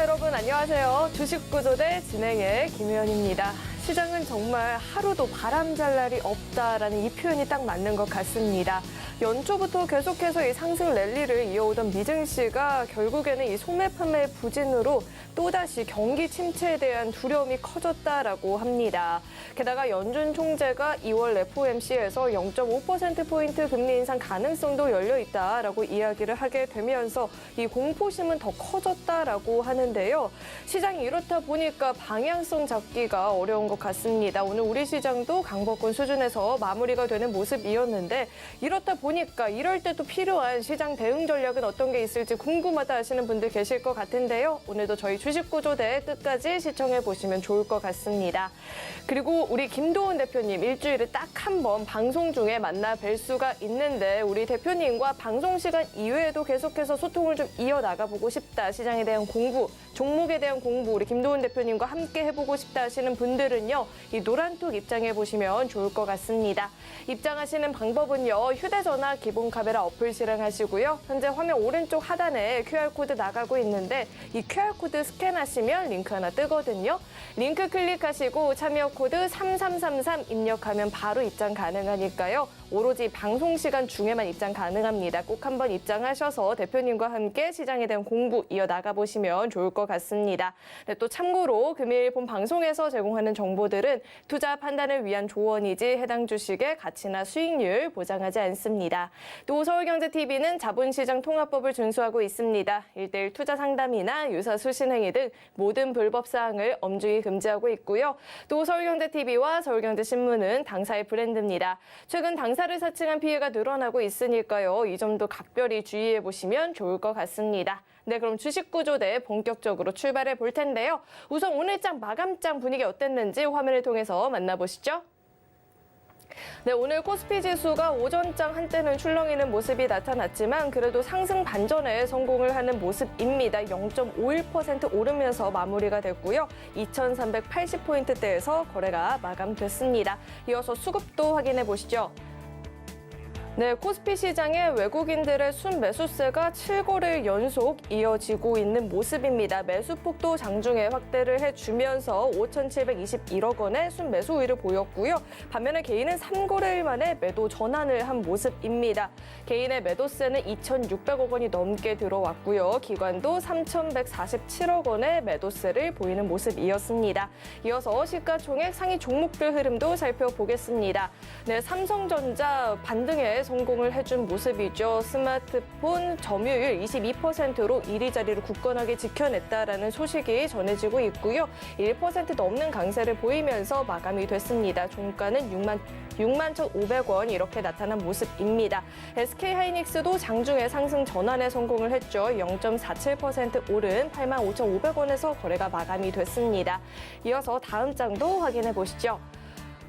여러분 안녕하세요. 주식구조대 진행의 김혜연입니다. 시장은 정말 하루도 바람 잘 날이 없다라는 이 표현이 딱 맞는 것 같습니다. 연초부터 계속해서 이 상승 랠리를 이어오던 미증시가 결국에는 이 소매 판매 부진으로 또다시 경기 침체에 대한 두려움이 커졌다라고 합니다. 게다가 연준 총재가 2월 FOMC에서 0.5%포인트 금리 인상 가능성도 열려 있다라고 이야기를 하게 되면서 이 공포심은 더 커졌다라고 하는데요. 시장이 이렇다 보니까 방향성 잡기가 어려운 것 같습니다. 오늘 우리 시장도 강보권 수준에서 마무리가 되는 모습이었는데 이렇다 보니까 이럴 때 또 필요한 시장 대응 전략은 어떤 게 있을지 궁금하다 하시는 분들 계실 것 같은데요. 오늘도 저희 주식구조대 끝까지 시청해 보시면 좋을 것 같습니다. 그리고 우리 김도훈 대표님 일주일에 딱 한 번 방송 중에 만나 뵐 수가 있는데 우리 대표님과 방송 시간 이외에도 계속해서 소통을 좀 이어나가보고 싶다. 시장에 대한 공부, 종목에 대한 공부 우리 김도훈 대표님과 함께 해보고 싶다 하시는 분들은요. 이 노란톡 입장해 보시면 좋을 것 같습니다. 입장하시는 방법은요. 휴대전화 기본 카메라 어플 실행하시고요. 현재 화면 오른쪽 하단에 QR코드 나가고 있는데 이 QR코드 스캔하시면 링크 하나 뜨거든요. 링크 클릭하시고 참여 코드 3333 입력하면 바로 입장 가능하니까요. 오로지 방송 시간 중에만 입장 가능합니다. 꼭 한번 입장하셔서 대표님과 함께 시장에 대한 공부 이어나가 보시면 좋을 것 같습니다. 네, 또 참고로 금일 본 방송에서 제공하는 정보들은 투자 판단을 위한 조언이지 해당 주식의 가치나 수익률 보장하지 않습니다. 또 서울경제TV는 자본시장 통합법을 준수하고 있습니다. 1:1 투자 상담이나 유사 수신행위 등 모든 불법 사항을 엄중히 금지하고 있고요. 또 서울경제TV와 서울경제신문은 당사의 브랜드입니다. 최근 당사를 사칭한 피해가 늘어나고 있으니까요. 이 점도 각별히 주의해 보시면 좋을 것 같습니다. 네, 그럼 주식구조대 본격적으로 출발해 볼 텐데요. 우선 오늘장 마감장 분위기 어땠는지 화면을 통해서 만나보시죠. 네, 오늘 코스피 지수가 오전장 한때는 출렁이는 모습이 나타났지만 그래도 상승 반전에 성공을 하는 모습입니다. 0.51% 오르면서 마무리가 됐고요. 2380포인트대에서 거래가 마감됐습니다. 이어서 수급도 확인해 보시죠. 네, 코스피 시장에 외국인들의 순매수세가 7거래일 연속 이어지고 있는 모습입니다. 매수폭도 장중에 확대를 해주면서 5,721억 원의 순매수 우위를 보였고요. 반면에 개인은 3거래일 만에 매도 전환을 한 모습입니다. 개인의 매도세는 2,600억 원이 넘게 들어왔고요. 기관도 3,147억 원의 매도세를 보이는 모습이었습니다. 이어서 시가총액 상위 종목들 흐름도 살펴보겠습니다. 네, 삼성전자 반등에 성공을 해준 모습이죠. 스마트폰 점유율 22%로 1위 자리를 굳건하게 지켜냈다라는 소식이 전해지고 있고요. 1% 넘는 강세를 보이면서 마감이 됐습니다. 종가는 61,500원 이렇게 나타난 모습입니다. SK하이닉스도 장중에 상승 전환에 성공을 했죠. 0.47% 오른 85,500원에서 거래가 마감이 됐습니다. 이어서 다음 장도 확인해 보시죠.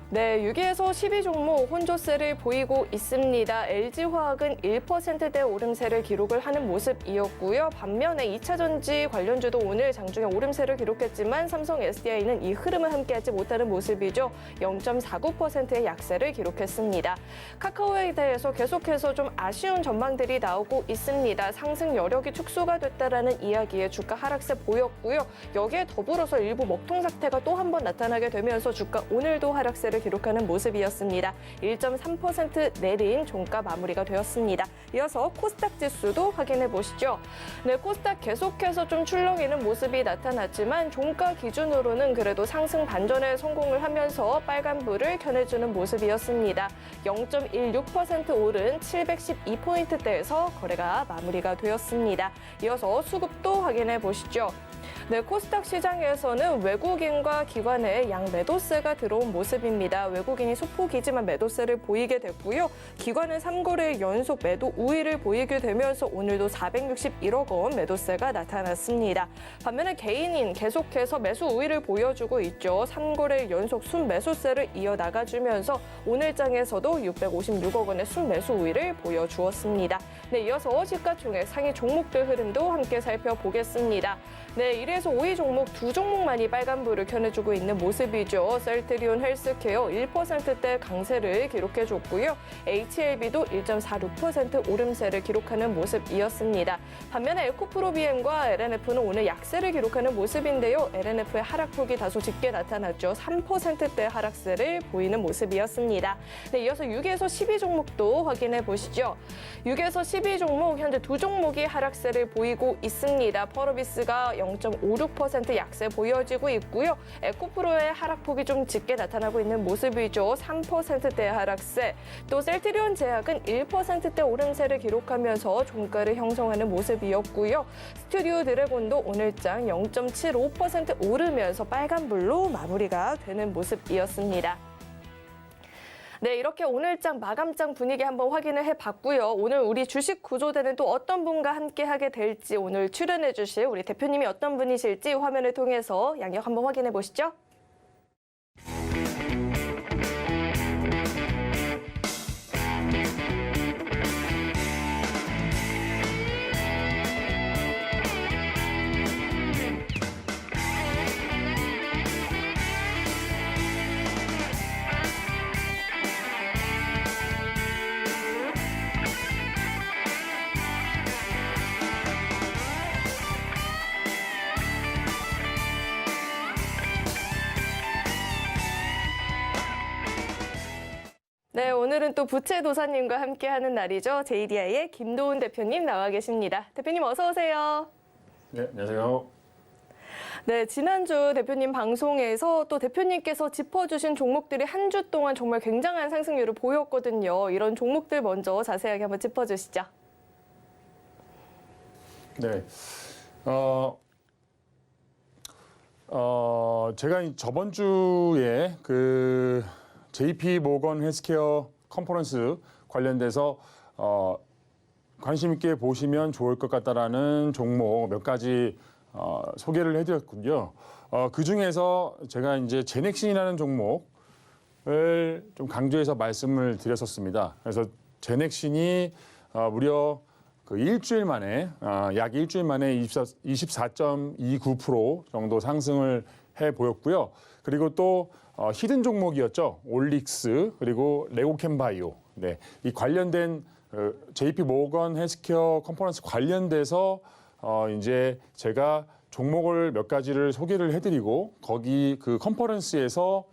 네, 6위에서 12종목 혼조세를 보이고 있습니다. LG화학은 1%대 오름세를 기록을 하는 모습이었고요. 반면에 2차전지 관련주도 오늘 장중에 오름세를 기록했지만 삼성 SDI는 이 흐름을 함께하지 못하는 모습이죠. 0.49%의 약세를 기록했습니다. 카카오에 대해서 계속해서 좀 아쉬운 전망들이 나오고 있습니다. 상승 여력이 축소가 됐다라는 이야기에 주가 하락세 보였고요. 여기에 더불어서 일부 먹통 사태가 또 한 번 나타나게 되면서 주가 오늘도 하락세를 기록하는 모습이었습니다. 1.3% 내린 종가 마무리가 되었습니다. 이어서 코스닥 지수도 확인해 보시죠. 네, 코스닥 계속해서 좀 출렁이는 모습이 나타났지만 종가 기준으로는 그래도 상승 반전에 성공을 하면서 빨간불을 켜내주는 모습이었습니다. 0.16% 오른 712포인트대에서 거래가 마무리가 되었습니다. 이어서 수급도 확인해 보시죠. 네, 코스닥 시장에서는 외국인과 기관의 양 매도세가 들어온 모습입니다. 외국인이 소폭이지만 매도세를 보이게 됐고요. 기관은 3거래일 연속 매도 우위를 보이게 되면서 오늘도 461억 원 매도세가 나타났습니다. 반면에 개인인 계속해서 매수 우위를 보여주고 있죠. 3거래일 연속 순매수세를 이어나가주면서 오늘장에서도 656억 원의 순매수 우위를 보여주었습니다. 네, 이어서 시가총액 상위 종목들 흐름도 함께 살펴보겠습니다. 네, 네, 1위에서 5위 종목 두 종목만이 빨간불을 켜내주고 있는 모습이죠. 셀트리온 헬스케어 1%대 강세를 기록해줬고요. HLB도 1.46% 오름세를 기록하는 모습이었습니다. 반면에 에코프로비엠과 LNF는 오늘 약세를 기록하는 모습인데요. LNF의 하락폭이 다소 짙게 나타났죠. 3%대 하락세를 보이는 모습이었습니다. 네, 이어서 6위에서 12 종목도 확인해 보시죠. 6에서 12 종목 현재 두 종목이 하락세를 보이고 있습니다. 펄어비스가 0.56% 약세 보여지고 있고요. 에코프로의 하락폭이 좀 짙게 나타나고 있는 모습이죠. 3%대 하락세. 또 셀트리온 제약은 1%대 오름세를 기록하면서 종가를 형성하는 모습이었고요. 스튜디오 드래곤도 오늘장 0.75% 오르면서 빨간불로 마무리가 되는 모습이었습니다. 네, 이렇게 오늘장 마감장 분위기 한번 확인을 해봤고요. 오늘 우리 주식 구조대는 또 어떤 분과 함께 하게 될지 오늘 출연해 주실 우리 대표님이 어떤 분이실지 화면을 통해서 양력 한번 확인해 보시죠. 네, 오늘은 또 부채도사님과 함께하는 날이죠. JDI의 김도훈 대표님 나와 계십니다. 대표님 어서 오세요. 네, 안녕하세요. 네, 지난주 대표님 방송에서 또 대표님께서 짚어주신 종목들이 한 주 동안 정말 굉장한 상승률을 보였거든요. 이런 종목들 먼저 자세하게 한번 짚어주시죠. 네, 제가 저번 주에 그 JP 모건 헬스케어 컨퍼런스 관련돼서 관심 있게 보시면 좋을 것 같다라는 종목 몇 가지 소개를 해드렸군요. 그 중에서 제가 이제 제넥신이라는 종목을 좀 강조해서 말씀을 드렸었습니다. 그래서 제넥신이 무려 그 일주일 만에 약 일주일 만에 24.29% 정도 상승을 해 보였고요. 그리고 또 히든 종목이었죠. 올릭스 그리고 레고캠바이오. 네, 이 관련된 JP 모건 헬스케어 컨퍼런스 관련돼서 이제 제가 종목을 몇 가지를 소개를 해드리고 거기 그 컨퍼런스에서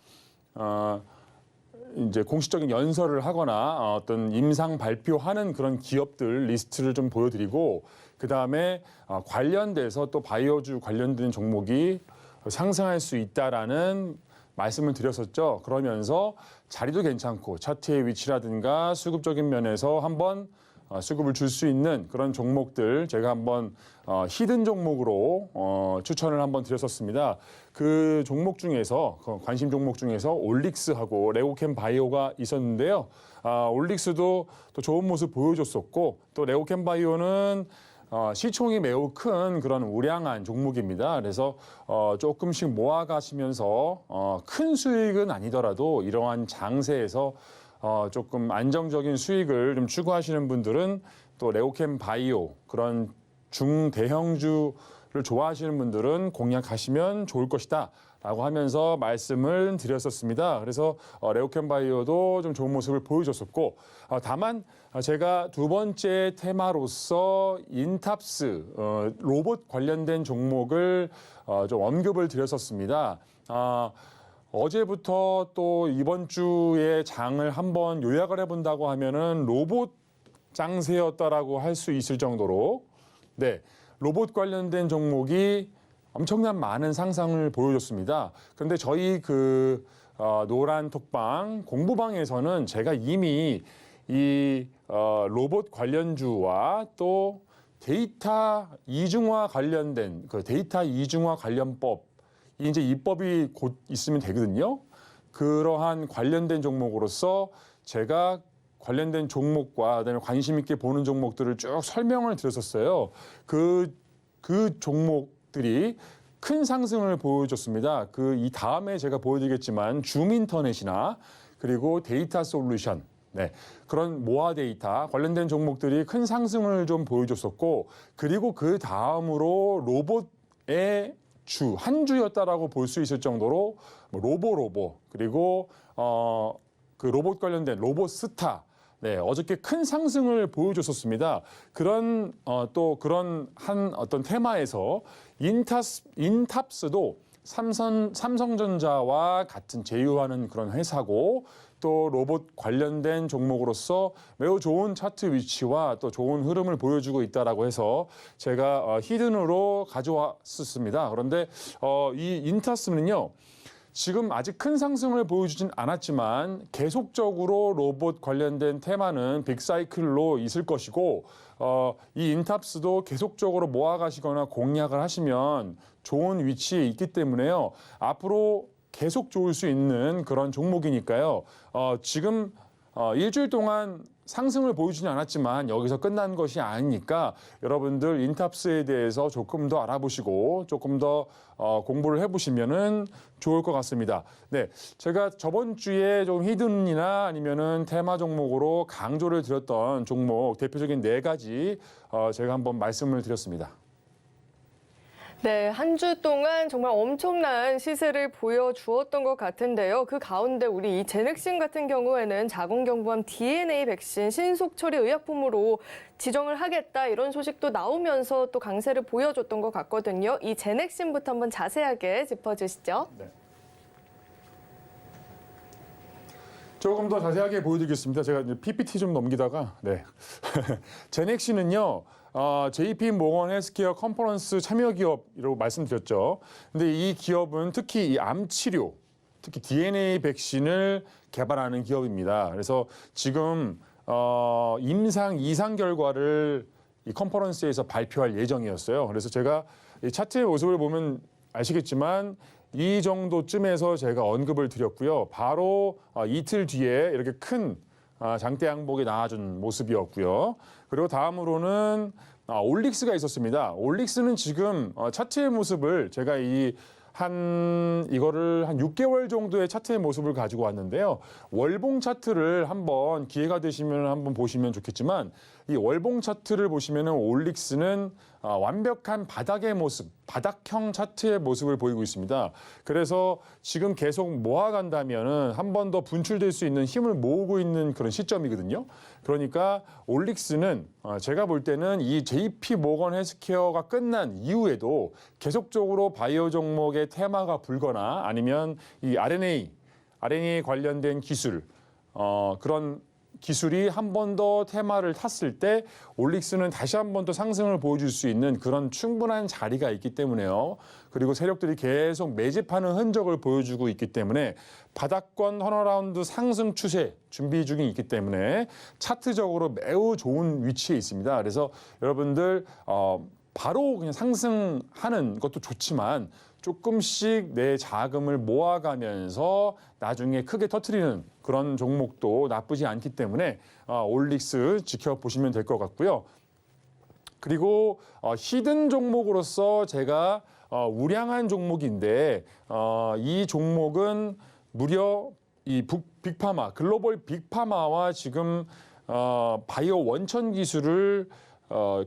이제 공식적인 연설을 하거나 어떤 임상 발표하는 그런 기업들 리스트를 좀 보여드리고 그 다음에 관련돼서 또 바이오주 관련된 종목이 상승할 수 있다라는 말씀을 드렸었죠. 그러면서 자리도 괜찮고 차트의 위치라든가 수급적인 면에서 한번 수급을 줄 수 있는 그런 종목들 제가 한번 히든 종목으로 추천을 한번 드렸었습니다. 그 종목 중에서 관심 종목 중에서 올릭스하고 레고캠 바이오가 있었는데요. 올릭스도 또 좋은 모습 보여줬었고 또 레고캠 바이오는 시총이 매우 큰 그런 우량한 종목입니다. 그래서 조금씩 모아가시면서 큰 수익은 아니더라도 이러한 장세에서 조금 안정적인 수익을 좀 추구하시는 분들은 또 레고캠 바이오 그런 중대형주를 좋아하시는 분들은 공략하시면 좋을 것이다 라고 하면서 말씀을 드렸었습니다. 그래서 레고캠 바이오도 좀 좋은 모습을 보여줬었고 다만 제가 두 번째 테마로서 인탑스 로봇 관련된 종목을 좀 언급을 드렸었습니다. 어제부터 또 이번 주에 장을 한번 요약을 해본다고 하면은 로봇 장세였다라고 할 수 있을 정도로 네, 로봇 관련된 종목이 엄청난 많은 상승을 보여줬습니다. 그런데 저희 그 노란 톡방 공부방에서는 제가 이미 이 로봇 관련주와 또 데이터 이중화 관련된 그 데이터 이중화 관련법 이제 입법이 곧 있으면 되거든요. 그러한 관련된 종목으로서 제가 관련된 종목과 그다음에 관심 있게 보는 종목들을 쭉 설명을 드렸었어요. 그 종목들이 큰 상승을 보여줬습니다. 이 다음에 제가 보여드리겠지만 줌인터넷이나 그리고 데이터 솔루션 네, 그런 모아 데이터 관련된 종목들이 큰 상승을 좀 보여줬었고 그리고 그 다음으로 로봇 한 주였다라고 볼 수 있을 정도로 뭐 로보 그리고 그 로봇 관련된 로봇스타 네, 어저께 큰 상승을 보여줬었습니다. 그런 그런 한 어떤 테마에서 인탑스도 삼성전자와 같은 제휴하는 그런 회사고 또 로봇 관련된 종목으로서 매우 좋은 차트 위치와 또 좋은 흐름을 보여주고 있다라고 해서 제가 히든으로 가져왔었습니다. 그런데 이 인탑스는요. 지금 아직 큰 상승을 보여주진 않았지만 계속적으로 로봇 관련된 테마는 빅사이클로 있을 것이고 이 인탑스도 계속적으로 모아가시거나 공략을 하시면 좋은 위치에 있기 때문에요. 앞으로 계속 좋을 수 있는 그런 종목이니까요. 지금 일주일 동안 상승을 보여주진 않았지만 여기서 끝난 것이 아니니까 여러분들 인탑스에 대해서 조금 더 알아보시고 조금 더 공부를 해보시면은 좋을 것 같습니다. 네, 제가 저번 주에 좀 히든이나 아니면은 테마 종목으로 강조를 드렸던 종목 대표적인 4가지 제가 한번 말씀을 드렸습니다. 네, 한 주 동안 정말 엄청난 시세를 보여주었던 것 같은데요. 그 가운데 우리 이 제넥신 같은 경우에는 자궁경부암 DNA 백신 신속 처리 의약품으로 지정을 하겠다 이런 소식도 나오면서 또 강세를 보여줬던 것 같거든요. 이 제넥신부터 한번 자세하게 짚어주시죠. 네. 조금 더 자세하게 보여드리겠습니다. 제가 이제 PPT 좀 넘기다가 네. 제넥신은요. JP 모건 헬스케어 컨퍼런스 참여 기업이라고 말씀드렸죠. 근데 이 기업은 특히 이 암 치료, 특히 DNA 백신을 개발하는 기업입니다. 그래서 지금 임상 2상 결과를 이 컨퍼런스에서 발표할 예정이었어요. 그래서 제가 이 차트의 모습을 보면 아시겠지만 이 정도쯤에서 제가 언급을 드렸고요. 바로 이틀 뒤에 이렇게 큰 장대 양봉이 나와준 모습이었고요. 그리고 다음으로는 올릭스가 있었습니다. 올릭스는 지금 차트의 모습을 제가 이거를 한 6개월 정도의 차트의 모습을 가지고 왔는데요. 월봉 차트를 한번 기회가 되시면 한번 보시면 좋겠지만 이 월봉 차트를 보시면은 올릭스는 완벽한 바닥의 모습, 바닥형 차트의 모습을 보이고 있습니다. 그래서 지금 계속 모아간다면은 한 번 더 분출될 수 있는 힘을 모으고 있는 그런 시점이거든요. 그러니까 올릭스는 제가 볼 때는 이 JP 모건 헬스케어가 끝난 이후에도 계속적으로 바이오 종목의 테마가 불거나 아니면 이 RNA 관련된 기술 그런 기술이 한 번 더 테마를 탔을 때 올릭스는 다시 한 번 더 상승을 보여줄 수 있는 그런 충분한 자리가 있기 때문에요. 그리고 세력들이 계속 매집하는 흔적을 보여주고 있기 때문에 바닥권 턴어라운드 상승 추세 준비 중에 있기 때문에 차트적으로 매우 좋은 위치에 있습니다. 그래서 여러분들 바로 그냥 상승하는 것도 좋지만 조금씩 내 자금을 모아가면서 나중에 크게 터트리는 그런 종목도 나쁘지 않기 때문에 올릭스 지켜보시면 될 것 같고요. 그리고 히든 종목으로서 제가 우량한 종목인데 이 종목은 무려 이 빅파마, 글로벌 빅파마와 지금 바이오 원천 기술을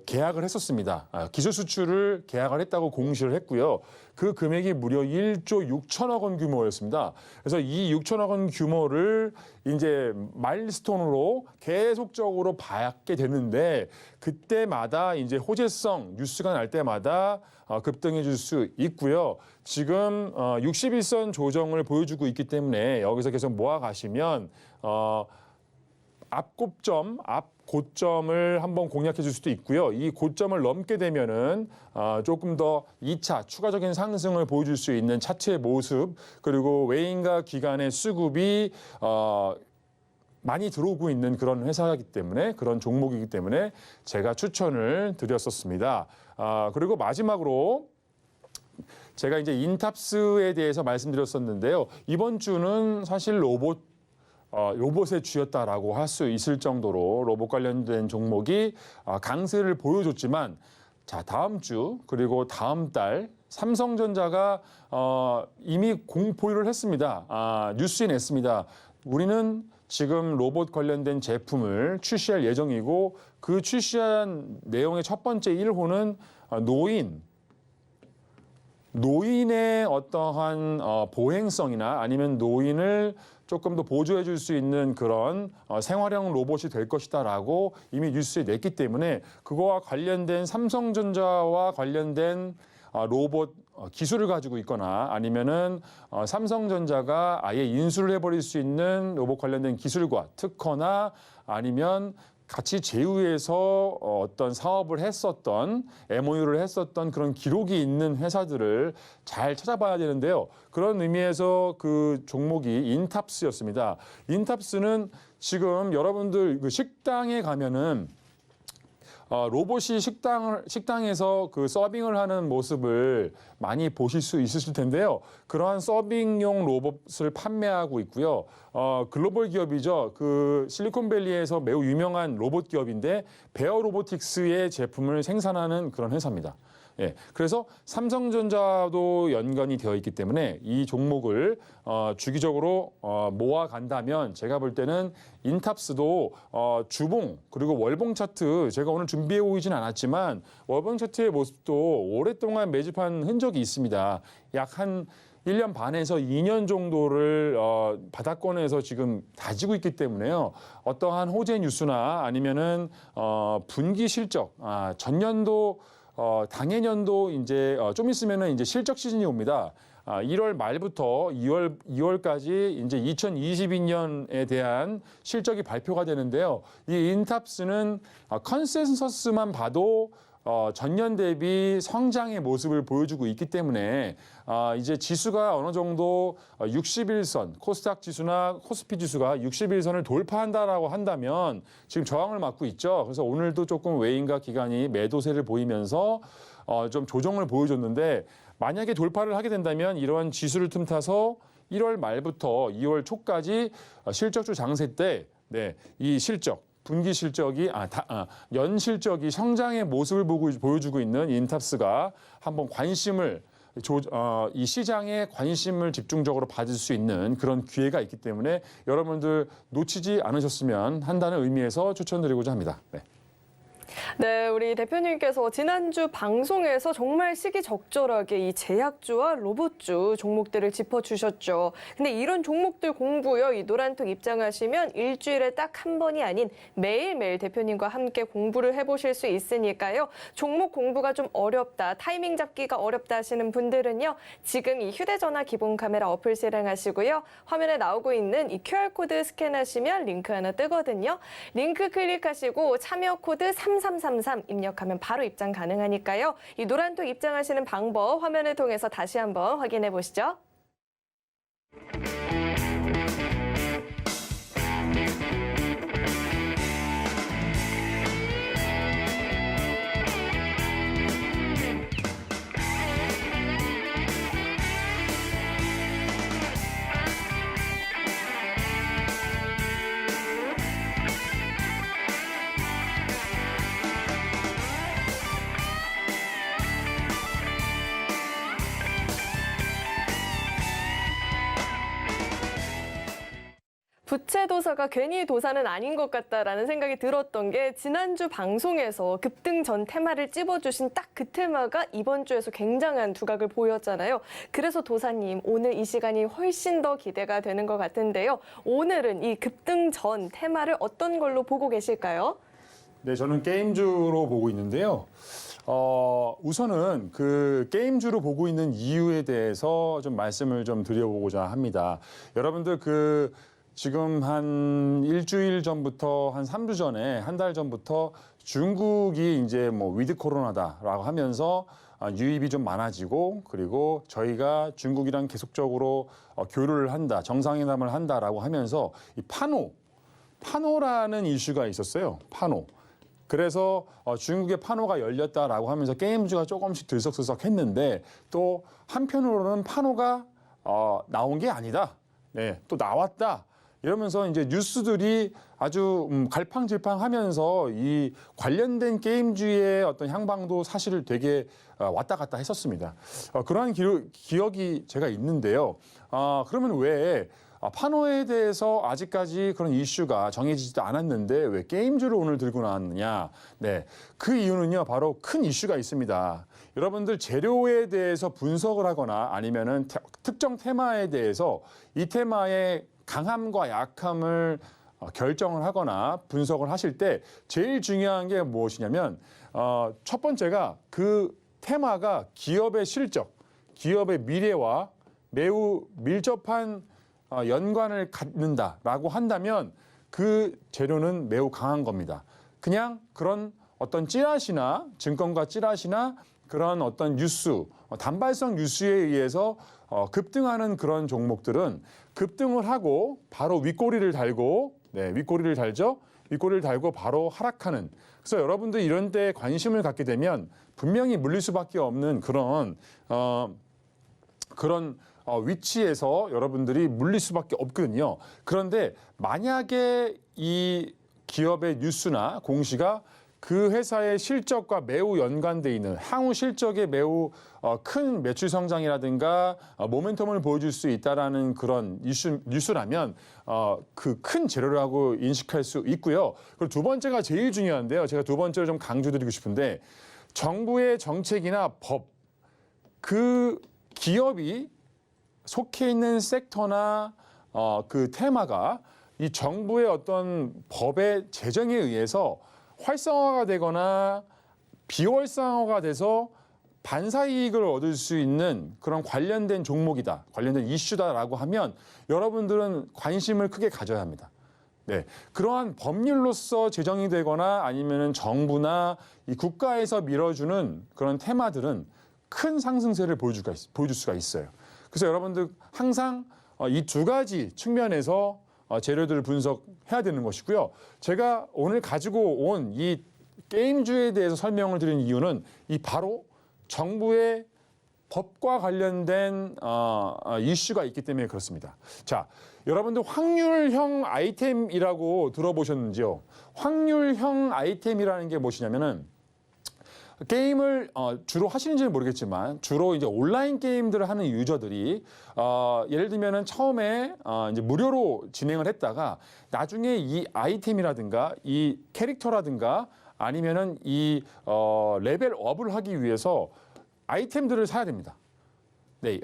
계약을 했었습니다. 기술 수출을 계약을 했다고 공시를 했고요. 그 금액이 무려 1조 6천억 원 규모였습니다. 그래서 이 6천억 원 규모를 이제 마일스톤으로 계속적으로 받게 되는데 그때마다 이제 호재성 뉴스가 날 때마다 급등해 줄 수 있고요. 지금 61선 조정을 보여주고 있기 때문에 여기서 계속 모아 가시면 고점을 한번 공략해 줄 수도 있고요. 이 고점을 넘게 되면은 조금 더 2차 추가적인 상승을 보여줄 수 있는 차트의 모습 그리고 외인과 기관의 수급이 많이 들어오고 있는 그런 회사이기 때문에 그런 종목이기 때문에 제가 추천을 드렸었습니다. 그리고 마지막으로 제가 이제 인탑스에 대해서 말씀드렸었는데요. 이번 주는 사실 로봇의 주였다라고 할 수 있을 정도로 로봇 관련된 종목이 강세를 보여줬지만 자 다음 주 그리고 다음 달 삼성전자가 이미 공포를 했습니다. 뉴스에 냈습니다. 우리는 지금 로봇 관련된 제품을 출시할 예정이고 그 출시한 내용의 첫 번째 1호는 노인의 어떠한 보행성이나 아니면 노인을 조금 더 보조해 줄 수 있는 그런 생활형 로봇이 될 것이다라고 이미 뉴스에 냈기 때문에 그거와 관련된 삼성전자와 관련된 로봇 기술을 가지고 있거나 아니면은 삼성전자가 아예 인수를 해버릴 수 있는 로봇 관련된 기술과 특허나 아니면 같이 제휴해서 어떤 사업을 했었던 MOU를 했었던 그런 기록이 있는 회사들을 잘 찾아봐야 되는데요. 그런 의미에서 그 종목이 인탑스였습니다. 인탑스는 지금 여러분들 그 식당에 가면은 로봇이 식당에서 그 서빙을 하는 모습을 많이 보실 수 있으실 텐데요. 그러한 서빙용 로봇을 판매하고 있고요. 글로벌 기업이죠. 그 실리콘밸리에서 매우 유명한 로봇 기업인데 베어 로보틱스의 제품을 생산하는 그런 회사입니다. 예, 그래서 삼성전자도 연관이 되어 있기 때문에 이 종목을 주기적으로 모아간다면 제가 볼 때는 인탑스도 주봉 그리고 월봉 차트 제가 오늘 준비해 오진 않았지만 월봉 차트의 모습도 오랫동안 매집한 흔적이 있습니다. 약 한 1년 반에서 2년 정도를 바닥권에서 지금 다지고 있기 때문에요. 어떠한 호재 뉴스나 아니면은 분기 실적, 전년도 당해년도 이제 좀 있으면은 이제 실적 시즌이 옵니다. 1월 말부터 2월까지 이제 2022년에 대한 실적이 발표가 되는데요. 이 인탑스는 컨센서스만 봐도 전년 대비 성장의 모습을 보여주고 있기 때문에 이제 지수가 어느 정도 61선, 코스닥 지수나 코스피 지수가 61선을 돌파한다라고 한다면 지금 저항을 맞고 있죠. 그래서 오늘도 조금 외인과 기관이 매도세를 보이면서 좀 조정을 보여줬는데 만약에 돌파를 하게 된다면 이러한 지수를 틈타서 1월 말부터 2월 초까지 실적주 장세 때 이 실적 분기 실적이 연 실적이 성장의 모습을 보여주고 있는 인탑스가 한번 관심을 이 시장에 관심을 집중적으로 받을 수 있는 그런 기회가 있기 때문에 여러분들 놓치지 않으셨으면 한다는 의미에서 추천드리고자 합니다. 네, 우리 대표님께서 지난주 방송에서 정말 시기적절하게 이 제약주와 로봇주 종목들을 짚어주셨죠. 근데 이런 종목들 공부요, 이 노란통 입장하시면 일주일에 딱 한 번이 아닌 매일매일 대표님과 함께 공부를 해보실 수 있으니까요. 종목 공부가 좀 어렵다, 타이밍 잡기가 어렵다 하시는 분들은요. 지금 이 휴대전화 기본 카메라 어플 실행하시고요. 화면에 나오고 있는 이 QR코드 스캔하시면 링크 하나 뜨거든요. 링크 클릭하시고 참여 코드 3333 입력하면 바로 입장 가능하니까요. 이 노란통 입장하시는 방법 화면을 통해서 다시 한번 확인해 보시죠. 부채도사가 괜히 도사는 아닌 것 같다라는 생각이 들었던 게 지난주 방송에서 급등 전 테마를 찝어주신 딱 그 테마가 이번 주에서 굉장한 두각을 보였잖아요. 그래서 도사님 오늘 이 시간이 훨씬 더 기대가 되는 것 같은데요. 오늘은 이 급등 전 테마를 어떤 걸로 보고 계실까요? 네, 저는 게임주로 보고 있는데요. 우선은 그 게임주로 보고 있는 이유에 대해서 좀 말씀을 좀 드려보고자 합니다. 여러분들 지금 한 일주일 전부터 한 3주 전에 한 달 전부터 중국이 이제 뭐 위드 코로나다라고 하면서 유입이 좀 많아지고 그리고 저희가 중국이랑 계속적으로 교류를 한다, 정상회담을 한다라고 하면서 이 파노라는 이슈가 있었어요. 파노. 그래서 중국의 파노가 열렸다라고 하면서 게임주가 조금씩 들썩들썩했는데 또 한편으로는 파노가 나온 게 아니다. 네, 또 나왔다. 이러면서 이제 뉴스들이 아주 갈팡질팡하면서 이 관련된 게임주의 어떤 향방도 사실 되게 왔다 갔다 했었습니다. 그러한 기억이 제가 있는데요. 그러면 왜 판호에 대해서 아직까지 그런 이슈가 정해지지도 않았는데 왜 게임주를 오늘 들고 나왔느냐? 네, 그 이유는요, 바로 큰 이슈가 있습니다. 여러분들 재료에 대해서 분석을 하거나 아니면은 특정 테마에 대해서 이 테마의 강함과 약함을 결정을 하거나 분석을 하실 때 제일 중요한 게 무엇이냐면 첫 번째가 그 테마가 기업의 실적, 기업의 미래와 매우 밀접한 연관을 갖는다라고 한다면 그 재료는 매우 강한 겁니다. 그냥 그런 어떤 찌라시나 증권가 찌라시나 그런 어떤 뉴스, 단발성 뉴스에 의해서 급등하는 그런 종목들은 급등을 하고 바로 윗꼬리를 달고, 네, 윗꼬리를 달죠. 윗꼬리를 달고 바로 하락하는. 그래서 여러분들 이런 데 관심을 갖게 되면 분명히 물릴 수밖에 없는 그런 위치에서 여러분들이 물릴 수밖에 없거든요. 그런데 만약에 이 기업의 뉴스나 공시가 그 회사의 실적과 매우 연관돼 있는 향후 실적에 매우 큰 매출 성장이라든가 모멘텀을 보여줄 수 있다라는 그런 뉴스라면 그 큰 재료라고 인식할 수 있고요. 그리고 두 번째가 제일 중요한데요. 제가 두 번째로 좀 강조드리고 싶은데 정부의 정책이나 법, 그 기업이 속해 있는 섹터나 그 테마가 이 정부의 어떤 법의 제정에 의해서 활성화가 되거나 비활성화가 돼서 반사이익을 얻을 수 있는 그런 관련된 종목이다, 관련된 이슈다라고 하면 여러분들은 관심을 크게 가져야 합니다. 네, 그러한 법률로서 제정이 되거나 아니면은 정부나 이 국가에서 밀어주는 그런 테마들은 큰 상승세를 보여줄 수가 있어요. 그래서 여러분들 항상 이 두 가지 측면에서 재료들을 분석해야 되는 것이고요. 제가 오늘 가지고 온 이 게임주에 대해서 설명을 드리는 이유는 이 바로 정부의 법과 관련된 이슈가 있기 때문에 그렇습니다. 자, 여러분들 확률형 아이템이라고 들어보셨는지요? 확률형 아이템이라는 게 무엇이냐면은 게임을 주로 하시는지는 모르겠지만 주로 이제 온라인 게임들을 하는 유저들이 예를 들면은 처음에 이제 무료로 진행을 했다가 나중에 이 아이템이라든가 이 캐릭터라든가 아니면은 이 레벨업을 하기 위해서 아이템들을 사야 됩니다. 네,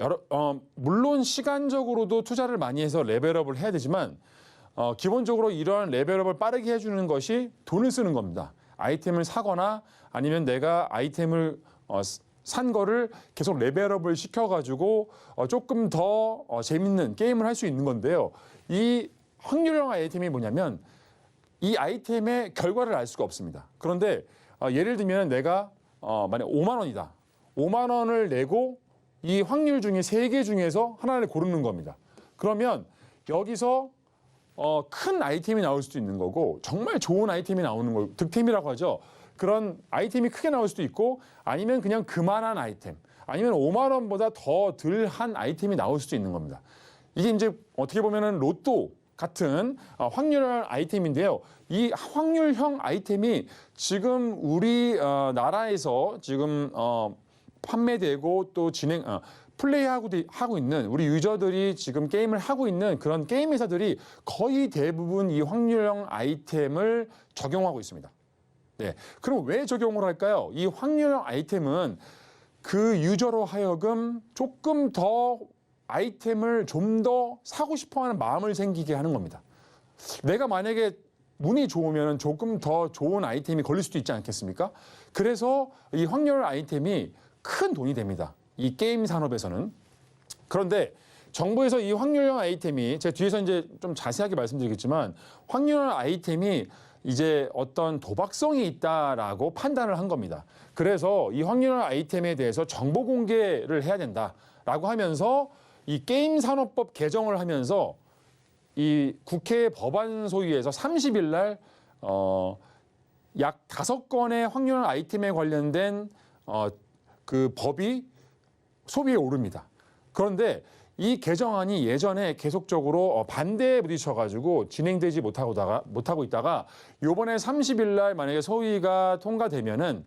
물론 시간적으로도 투자를 많이 해서 레벨업을 해야 되지만 기본적으로 이러한 레벨업을 빠르게 해주는 것이 돈을 쓰는 겁니다. 아이템을 사거나 아니면 내가 아이템을 산 거를 계속 레벨업을 시켜가지고 조금 더 재밌는 게임을 할 수 있는 건데요. 이 확률형 아이템이 뭐냐면 이 아이템의 결과를 알 수가 없습니다. 그런데 예를 들면 내가 만약 5만 원이다. 5만 원을 내고 이 확률 중에 3개 중에서 하나를 고르는 겁니다. 그러면 여기서 큰 아이템이 나올 수도 있는 거고 정말 좋은 아이템이 나오는 거 득템이라고 하죠. 그런 아이템이 크게 나올 수도 있고 아니면 그냥 그만한 아이템 아니면 5만 원보다 더 덜한 아이템이 나올 수도 있는 겁니다. 이게 이제 어떻게 보면은 로또 같은 확률형 아이템인데요. 이 확률형 아이템이 지금 우리 나라에서 지금 판매되고 또 플레이하고 있는 우리 유저들이 지금 게임을 하고 있는 그런 게임 회사들이 거의 대부분 이 확률형 아이템을 적용하고 있습니다. 네, 그럼 왜 적용을 할까요? 이 확률형 아이템은 그 유저로 하여금 조금 더 아이템을 좀 더 사고 싶어하는 마음을 생기게 하는 겁니다. 내가 만약에 운이 좋으면 조금 더 좋은 아이템이 걸릴 수도 있지 않겠습니까? 그래서 이 확률 아이템이 큰 돈이 됩니다. 이 게임 산업에서는. 그런데 정부에서 이 확률형 아이템이 제가 뒤에서 이제 좀 자세하게 말씀드리겠지만 확률형 아이템이 이제 어떤 도박성이 있다라고 판단을 한 겁니다. 그래서 이 확률형 아이템에 대해서 정보 공개를 해야 된다라고 하면서 이 게임 산업법 개정을 하면서 이 국회 법안 소위에서 30일 날 약 5건의 확률형 아이템에 관련된 그 법이 소비에 오릅니다. 그런데 이 개정안이 예전에 계속적으로 반대에 부딪혀가지고 진행되지 못하고 있다가 이번에 30일 날 만약에 소위가 통과되면은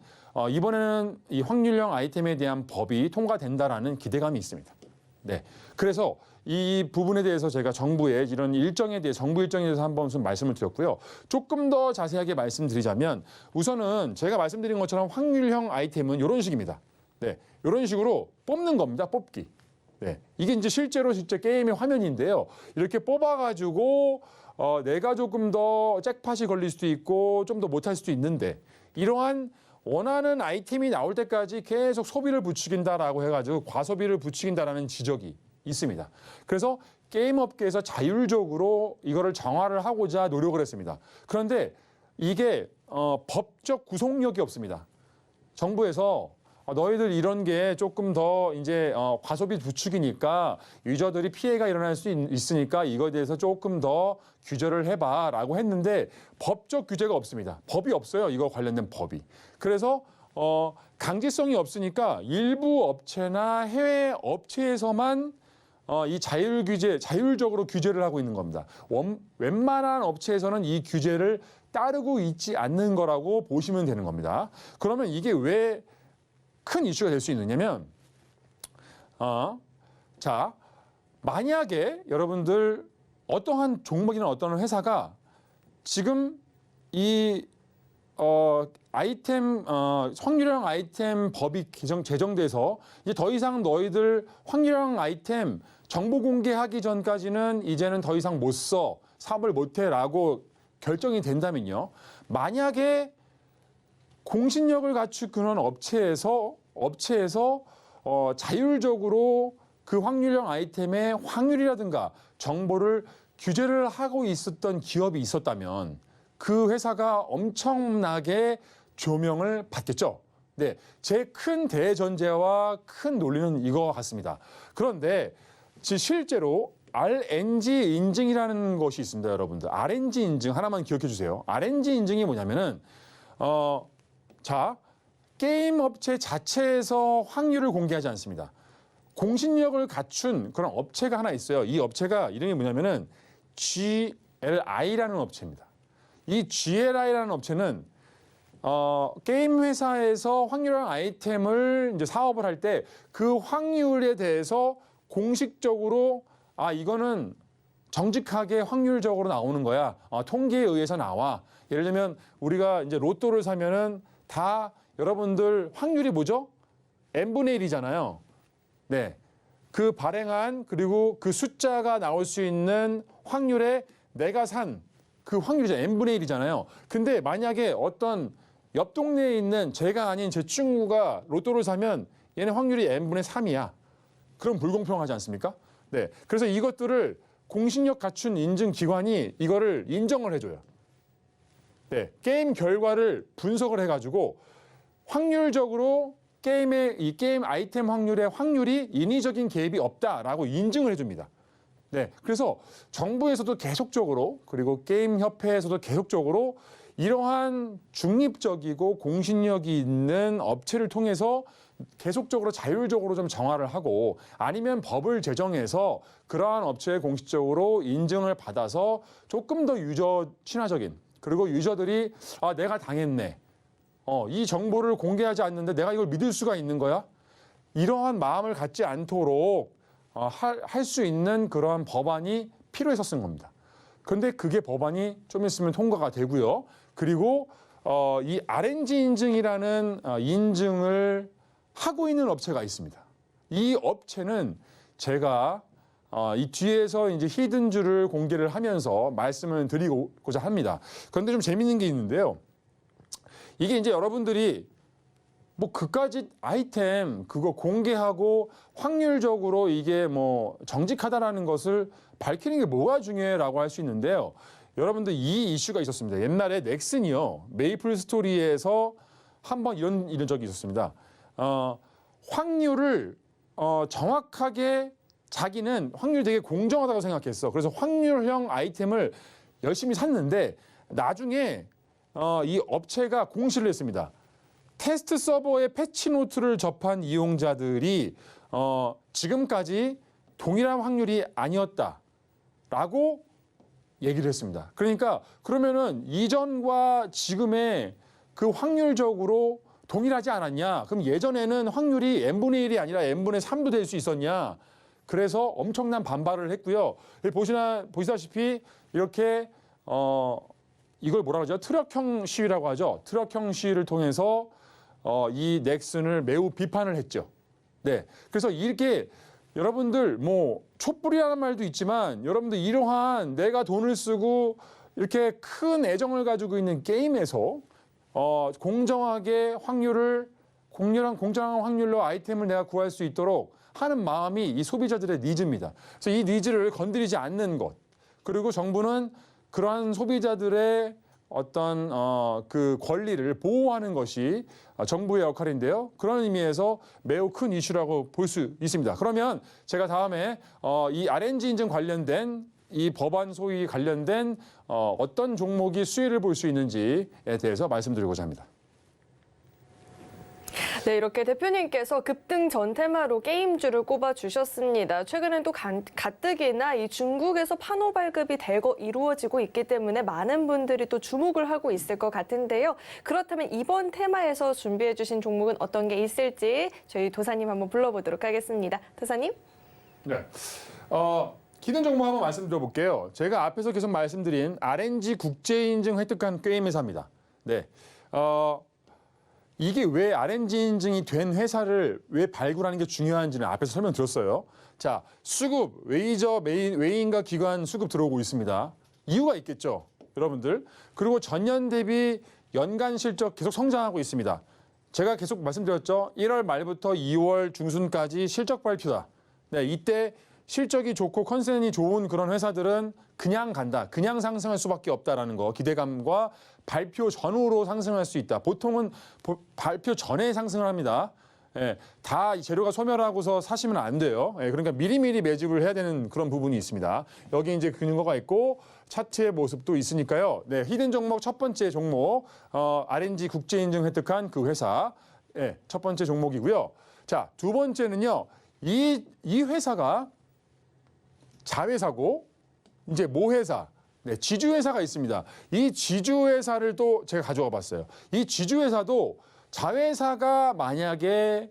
이번에는 이 확률형 아이템에 대한 법이 통과된다라는 기대감이 있습니다. 네. 그래서 이 부분에 대해서 제가 정부의 이런 일정에 대해 정부 일정에 대해서 한번 좀 말씀을 드렸고요. 조금 더 자세하게 말씀드리자면 우선은 제가 말씀드린 것처럼 확률형 아이템은 이런 식입니다. 네. 이런 식으로 뽑는 겁니다. 뽑기. 네. 이게 이제 실제로 게임의 화면인데요. 이렇게 뽑아가지고 내가 조금 더 잭팟이 걸릴 수도 있고 좀 더 못할 수도 있는데 이러한 원하는 아이템이 나올 때까지 계속 소비를 부추긴다라고 해가지고 과소비를 부추긴다라는 지적이 있습니다. 그래서 게임 업계에서 자율적으로 이거를 정화를 하고자 노력을 했습니다. 그런데 이게 법적 구속력이 없습니다. 정부에서 너희들 이런 게 조금 더 이제 과소비 부추기니까 유저들이 피해가 일어날 수 있으니까 이거에 대해서 조금 더 규제를 해봐라고 했는데 법적 규제가 없습니다. 법이 없어요. 이거 관련된 법이. 그래서 강제성이 없으니까 일부 업체나 해외 업체에서만 이 자율적으로 규제를 하고 있는 겁니다. 웬만한 업체에서는 이 규제를 따르고 있지 않는 거라고 보시면 되는 겁니다. 그러면 이게 왜 큰 이슈가 될 수 있느냐면, 자, 만약에 여러분들 어떠한 종목이나 어떠한 회사가 지금 이 확률형 아이템 법이 제정돼서 이제 더 이상 너희들 확률형 아이템 정보 공개하기 전까지는 이제는 더 이상 못 써, 사업을 못 해라고 결정이 된다면요. 만약에 공신력을 갖춘 그런 업체에서 자율적으로 그 확률형 아이템의 확률이라든가 정보를 규제를 하고 있었던 기업이 있었다면 그 회사가 엄청나게 조명을 받겠죠. 네, 제 큰 대전제와 큰 논리는 이거 같습니다. 그런데 실제로 RNG 인증이라는 것이 있습니다, 여러분들. RNG 인증 하나만 기억해 주세요. RNG 인증이 뭐냐면은 자, 게임 업체 자체에서 확률을 공개하지 않습니다. 공신력을 갖춘 그런 업체가 하나 있어요. 이 업체가 이름이 뭐냐면은 GLI라는 업체입니다. 이 GLI라는 업체는 게임 회사에서 확률형 아이템을 이제 사업을 할 때 그 확률에 대해서 공식적으로 이거는 정직하게 확률적으로 나오는 거야. 통계에 의해서 나와. 예를 들면 우리가 이제 로또를 사면은 다 여러분들 확률이 뭐죠? n분의 1이잖아요. 네. 그 발행한 그리고 그 숫자가 나올 수 있는 확률에 내가 산 그 확률이죠. n분의 1이잖아요. 근데 만약에 어떤 옆 동네에 있는 제가 아닌 제 친구가 로또를 사면 얘는 확률이 n분의 3이야. 그럼 불공평하지 않습니까? 네. 그래서 이것들을 공신력 갖춘 인증기관이 이거를 인정을 해줘요. 네. 게임 결과를 분석을 해가지고 확률적으로 이 게임 아이템 확률의 확률이 인위적인 개입이 없다라고 인증을 해줍니다. 네, 그래서 정부에서도 계속적으로 그리고 게임협회에서도 계속적으로 이러한 중립적이고 공신력이 있는 업체를 통해서 계속적으로 자율적으로 좀 정화를 하고 아니면 법을 제정해서 그러한 업체에 공식적으로 인증을 받아서 조금 더 유저 친화적인 그리고 유저들이 내가 당했네. 이 정보를 공개하지 않는데 내가 이걸 믿을 수가 있는 거야? 이러한 마음을 갖지 않도록 할 수 있는 그러한 법안이 필요해서 쓴 겁니다. 그런데 그게 법안이 좀 있으면 통과가 되고요. 그리고 이 RNG 인증이라는 인증을 하고 있는 업체가 있습니다. 이 업체는 제가 이 뒤에서 이제 히든주를 공개를 하면서 말씀을 드리고자 합니다. 그런데 좀 재밌는 게 있는데요. 이게 이제 여러분들이 뭐 그까짓 아이템 그거 공개하고 확률적으로 이게 뭐 정직하다라는 것을 밝히는 게 뭐가 중요해라고 할 수 있는데요. 여러분들 이 이슈가 있었습니다. 옛날에 넥슨이요. 메이플 스토리에서 한번 이런 적이 있었습니다. 확률을 정확하게 자기는 확률이 되게 공정하다고 생각했어. 그래서 확률형 아이템을 열심히 샀는데 나중에 이 업체가 공시를 했습니다. 테스트 서버의 패치 노트를 접한 이용자들이 지금까지 동일한 확률이 아니었다라고 얘기를 했습니다. 그러니까 그러면은 이전과 지금의 그 확률적으로 동일하지 않았냐? 그럼 예전에는 확률이 n분의 1이 아니라 n분의 3도 될 수 있었냐? 그래서 엄청난 반발을 했고요. 보시다시피 이렇게 이걸 뭐라고 하죠? 트럭형 시위라고 하죠. 트럭형 시위를 통해서 이 넥슨을 매우 비판을 했죠. 네, 그래서 이렇게 여러분들 뭐 촛불이라는 말도 있지만 여러분들 이러한 내가 돈을 쓰고 이렇게 큰 애정을 가지고 있는 게임에서 공정하게 공정한 확률로 아이템을 내가 구할 수 있도록 하는 마음이 이 소비자들의 니즈입니다. 그래서 이 니즈를 건드리지 않는 것. 그리고 정부는 그러한 소비자들의 어떤 그 권리를 보호하는 것이 정부의 역할인데요. 그런 의미에서 매우 큰 이슈라고 볼 수 있습니다. 그러면 제가 다음에 이 RNG 인증 관련된 이 법안 소위 관련된 어떤 종목이 수혜를 볼 수 있는지에 대해서 말씀드리고자 합니다. 네, 이렇게 대표님께서 급등 전 테마로 게임주를 꼽아주셨습니다. 최근엔 또 가뜩이나 이 중국에서 판호 발급이 대거 이루어지고 있기 때문에 많은 분들이 또 주목을 하고 있을 것 같은데요. 그렇다면 이번 테마에서 준비해 주신 종목은 어떤 게 있을지 저희 도사님 한번 불러보도록 하겠습니다. 도사님? 네. 히든 종목 한번 말씀드려볼게요. 제가 앞에서 계속 말씀드린 RNG 국제인증 획득한 게임 회사입니다. 네. 이게 왜 RNG 인증이 된 회사를 왜 발굴하는 게 중요한지는 앞에서 설명드렸어요. 자, 수급, 외인과 기관 수급 들어오고 있습니다. 이유가 있겠죠, 여러분들. 그리고 전년 대비 연간 실적 계속 성장하고 있습니다. 제가 계속 말씀드렸죠. 1월 말부터 2월 중순까지 실적 발표다. 네, 이때 실적이 좋고 컨센이 좋은 그런 회사들은 그냥 간다. 그냥 상승할 수밖에 없다라는 거. 기대감과 발표 전후로 상승할 수 있다. 보통은 발표 전에 상승을 합니다. 예, 다 재료가 소멸하고서 사시면 안 돼요. 예, 그러니까 미리미리 매집을 해야 되는 그런 부분이 있습니다. 여기 이제 근거가 있고 차트의 모습도 있으니까요. 네, 히든 종목 첫 번째 종목 RNG 국제인증 획득한 그 회사. 예, 첫 번째 종목이고요. 자, 두 번째는요. 이 회사가 자회사고 이제 모회사, 네, 지주회사가 있습니다. 이 지주회사를 또 제가 가져와 봤어요. 이 지주회사도 자회사가 만약에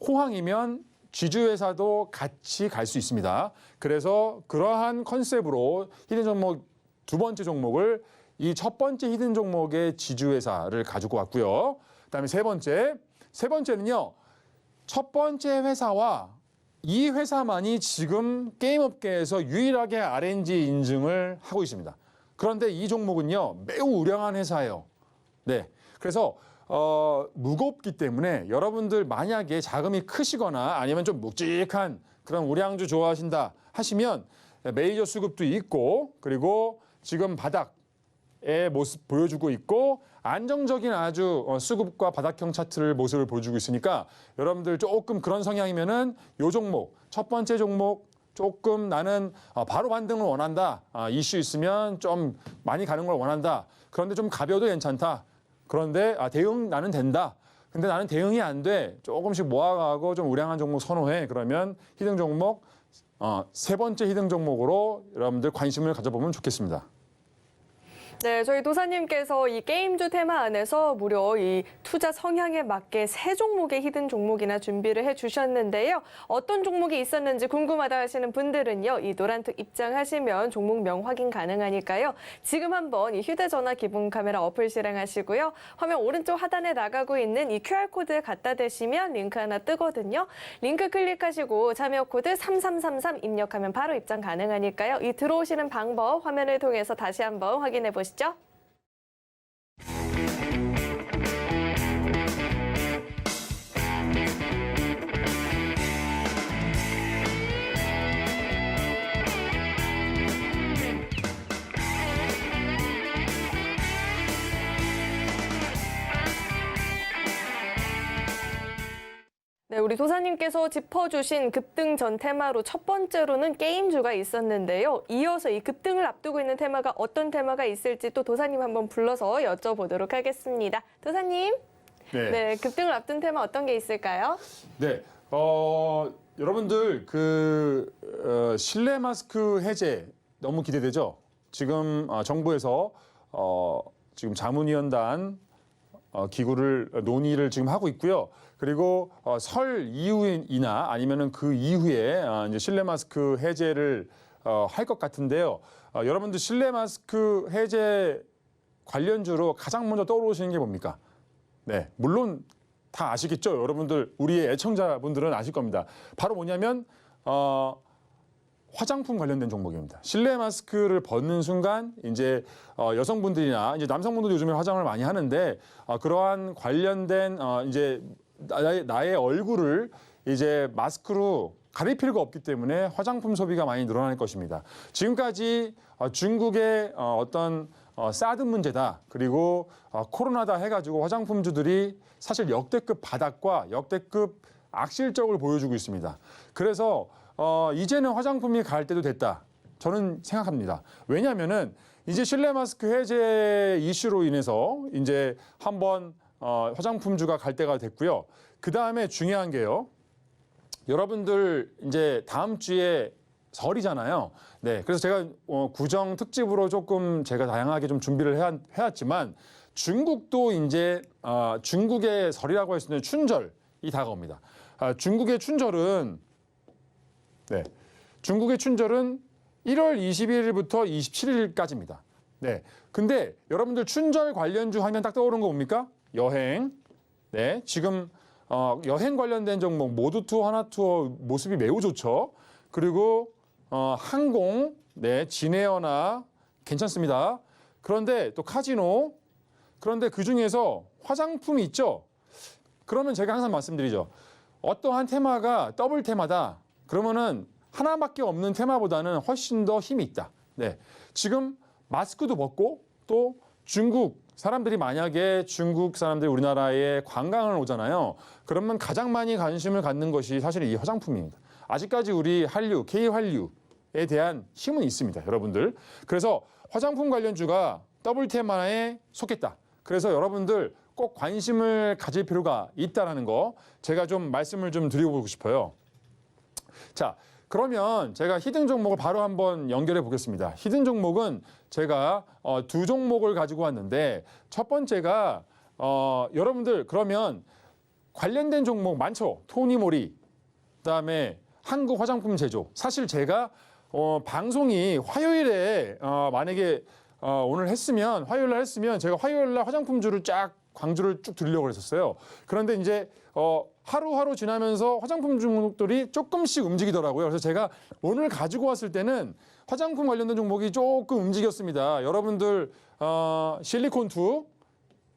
호황이면 지주회사도 같이 갈 수 있습니다. 그래서 그러한 컨셉으로 히든 종목 두 번째 종목을 이 첫 번째 히든 종목의 지주회사를 가지고 왔고요. 그다음에 세 번째는요. 첫 번째 회사와 이 회사만이 지금 게임업계에서 유일하게 RNG 인증을 하고 있습니다. 그런데 이 종목은요, 매우 우량한 회사예요. 네. 그래서, 무겁기 때문에 여러분들 만약에 자금이 크시거나 아니면 좀 묵직한 그런 우량주 좋아하신다 하시면 메이저 수급도 있고 그리고 지금 바닥의 모습 보여주고 있고 안정적인 아주 수급과 바닥형 차트를 모습을 보여주고 있으니까 여러분들 조금 그런 성향이면은 요 종목 첫 번째 종목 조금 나는 바로 반등을 원한다. 이슈 있으면 좀 많이 가는 걸 원한다. 그런데 좀 가벼워도 괜찮다. 그런데 대응 나는 된다. 근데 나는 대응이 안 돼. 조금씩 모아가고 좀 우량한 종목 선호해. 그러면 히든 종목 세 번째 히든 종목으로 여러분들 관심을 가져보면 좋겠습니다. 네, 저희 도사님께서 이 게임주 테마 안에서 무려 이 투자 성향에 맞게 세 종목의 히든 종목이나 준비를 해주셨는데요. 어떤 종목이 있었는지 궁금하다 하시는 분들은요. 이 노란톡 입장하시면 종목명 확인 가능하니까요. 지금 한번 이 휴대전화 기본 카메라 어플 실행하시고요. 화면 오른쪽 하단에 나가고 있는 이 QR코드 갖다 대시면 링크 하나 뜨거든요. 링크 클릭하시고 참여 코드 3333 입력하면 바로 입장 가능하니까요. 이 들어오시는 방법 화면을 통해서 다시 한번 확인해 보시죠. 네, 우리 도사님께서 짚어주신 급등 전 테마로 첫 번째로는 게임주가 있었는데요. 이어서 이 급등을 앞두고 있는 테마가 어떤 테마가 있을지 또 도사님 한번 불러서 여쭤보도록 하겠습니다. 도사님, 네, 급등을 앞둔 테마 어떤 게 있을까요? 네, 여러분들 실내 마스크 해제 너무 기대되죠? 지금 정부에서 지금 자문위원단 기구를 논의를 지금 하고 있고요. 그리고 설 이후이나 아니면은 그 이후에 이제 실내 마스크 해제를 할 것 같은데요. 여러분들 실내 마스크 해제 관련주로 가장 먼저 떠오르시는 게 뭡니까? 네, 물론 다 아시겠죠? 여러분들 우리의 애청자분들은 아실 겁니다. 바로 뭐냐면 화장품 관련된 종목입니다. 실내 마스크를 벗는 순간 이제 여성분들이나 이제 남성분들도 요즘에 화장을 많이 하는데 그러한 관련된 이제 나의 얼굴을 이제 마스크로 가릴 필요가 없기 때문에 화장품 소비가 많이 늘어날 것입니다. 지금까지 중국의 어떤 사드 문제다 그리고 코로나다 해가지고 화장품주들이 사실 역대급 바닥과 역대급 악실적을 보여주고 있습니다. 그래서 이제는 화장품이 갈 때도 됐다. 저는 생각합니다. 왜냐하면은 이제 실내 마스크 해제 이슈로 인해서 이제 한번 화장품주가 갈 때가 됐고요. 그 다음에 중요한 게요. 여러분들 이제 다음 주에 설이잖아요. 네, 그래서 제가 구정 특집으로 조금 제가 다양하게 좀 준비를 해왔지만 중국도 이제 중국의 설이라고 할 수 있는 춘절이 다가옵니다. 중국의 춘절은 네, 중국의 춘절은 1월 21일부터 27일까지입니다. 네, 근데 여러분들 춘절 관련주 하면 딱 떠오르는 거 뭡니까? 여행. 네, 지금 여행 관련된 종목 모두투어, 하나투어 모습이 매우 좋죠. 그리고 항공, 네, 진에어나 괜찮습니다. 그런데 또 카지노, 그런데 그 중에서 화장품이 있죠. 그러면 제가 항상 말씀드리죠. 어떠한 테마가 더블 테마다. 그러면은 하나밖에 없는 테마보다는 훨씬 더 힘이 있다. 네, 지금 마스크도 벗고 또 중국 사람들이 만약에 중국 사람들이 우리나라에 관광을 오잖아요. 그러면 가장 많이 관심을 갖는 것이 사실 이 화장품입니다. 아직까지 우리 한류, K-한류에 대한 힘은 있습니다, 여러분들. 그래서 화장품 관련주가 더블 테마에 속했다. 그래서 여러분들 꼭 관심을 가질 필요가 있다는 거 제가 좀 말씀을 좀 드려보고 싶어요. 자, 그러면 제가 히든 종목을 바로 한번 연결해 보겠습니다. 히든 종목은 제가 두 종목을 가지고 왔는데 첫 번째가 여러분들 그러면 관련된 종목 많죠. 토니모리, 그다음에 한국 화장품 제조. 사실 제가 방송이 화요일에 만약에 오늘 했으면 화요일 날 했으면 제가 화요일 날 화장품주를 쫙 광주를 쭉 들으려고 했었어요. 그런데 이제 하루하루 지나면서 화장품 종목들이 조금씩 움직이더라고요. 그래서 제가 오늘 가지고 왔을 때는 화장품 관련된 종목이 조금 움직였습니다. 여러분들 실리콘2